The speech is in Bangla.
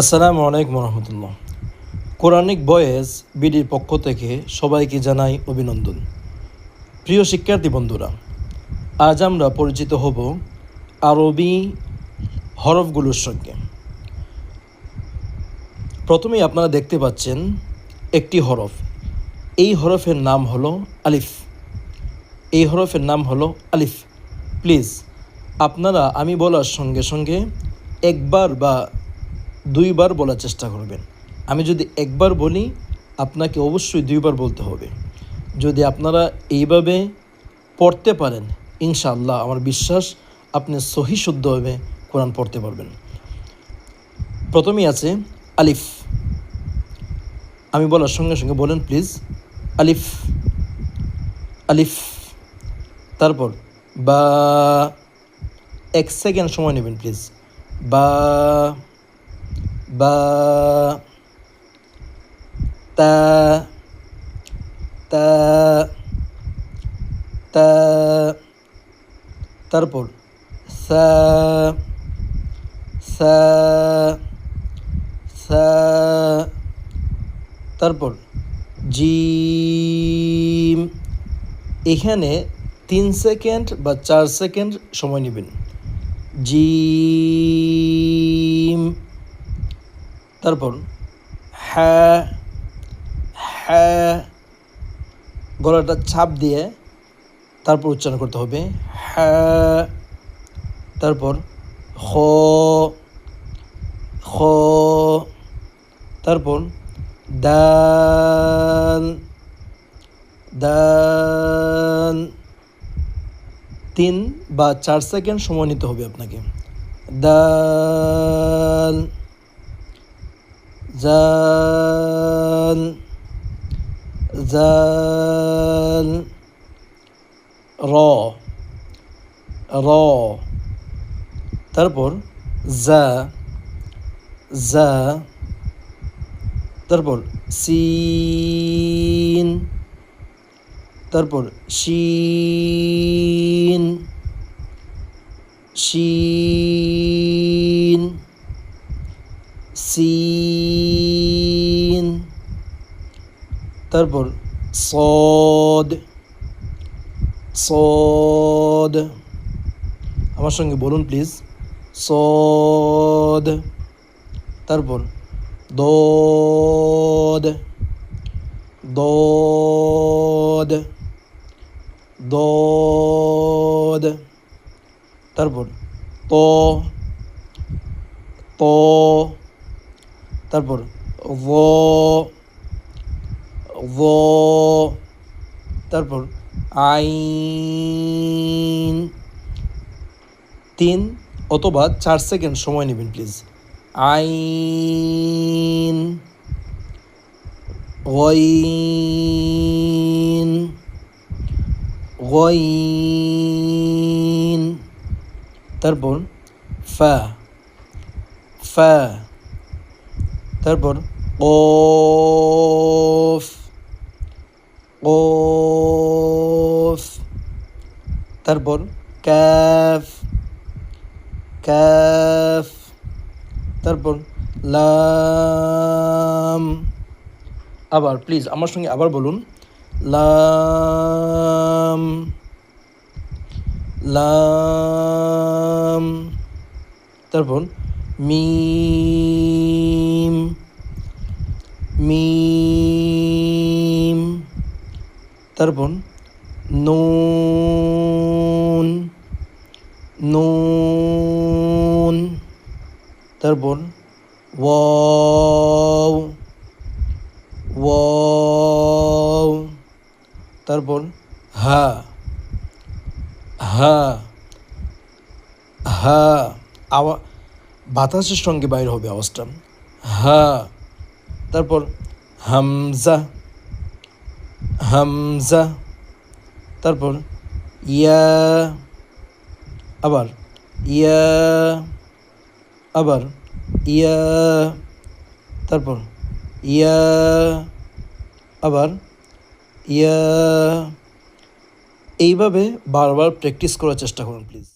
আসসালামু আলাইকুম রহমতুল্লাহ। কোরআনিক ভয়েস বিডির পক্ষ থেকে সবাইকে জানাই অভিনন্দন। প্রিয় শিক্ষার্থী বন্ধুরা, আজ আমরা পরিচিত হব আরবি হরফগুলোর সঙ্গে। প্রথমেই আপনারা দেখতে পাচ্ছেন একটি হরফ। এই হরফের নাম হলো আলিফ। এই হরফের নাম হলো আলিফ। প্লিজ আপনারা আমি বলার সঙ্গে সঙ্গে একবার বা দুইবার বলার চেষ্টা করবেন। আমি যদি একবার বলি আপনাকে অবশ্যই দুইবার বলতে হবে। যদি আপনারা এইভাবে পড়তে পারেন, ইনশাআল্লাহ আমার বিশ্বাস আপনি সহি শুদ্ধভাবে কোরআন পড়তে পারবেন। প্রথমেই আছে আলিফ। আমি বলার সঙ্গে সঙ্গে বলেন প্লিজ, আলিফ আলিফ। তারপর বা, 1 সেকেন্ড সময় নেবেন প্লিজ। বা বা, তা তা তা, তারপর সা সা সা, তারপর জিম। এখানে 3 সেকেন্ড বা 4 সেকেন্ড সময় নেবেন। জিম। তারপর হ্যাঁ হ্যাঁ, গলাটা চাপ দিয়ে তারপর উচ্চারণ করতে হবে হ্যাঁ। তারপর খ খ, তারপর দাল দাল। 3 বা 4 সেকেন্ড সময় নিতে হবে আপনাকে। দাল জাল জাল, র র। তারপর জা জা, তারপর সিন, তারপর শিন শিন সিন, তারপর সদ সদ। আমার সঙ্গে বলুন প্লিজ, সদ। তারপর দদ দদ দদ, তারপর ত ত, তারপর ভ ভ, তারপর আইন। 3 অথবা 4 সেকেন্ড সময় নেবেন প্লিজ। আইন গইন গইন, তারপর ফা ফা, তারপর কফ কফ, তারপর কাফ কাফ, তারপর লাম। আবার প্লিজ আমার সঙ্গে আবার বলুন, লাম লাম, তারপর মিম মিম, তারপর নুন নুন, তারপর ওয়াও ওয়াও, তারপর হা হা হা। বাতাসের সঙ্গে বাইর হবে আওয়াজটা, হা। তারপর হামজা হামজা, তারপর ইয়া, আবার ইয়া, আবার ইয়া, তারপর ইয়া, আবার ইয়া। এইভাবে বারবার প্র্যাকটিস করার চেষ্টা করুন প্লিজ।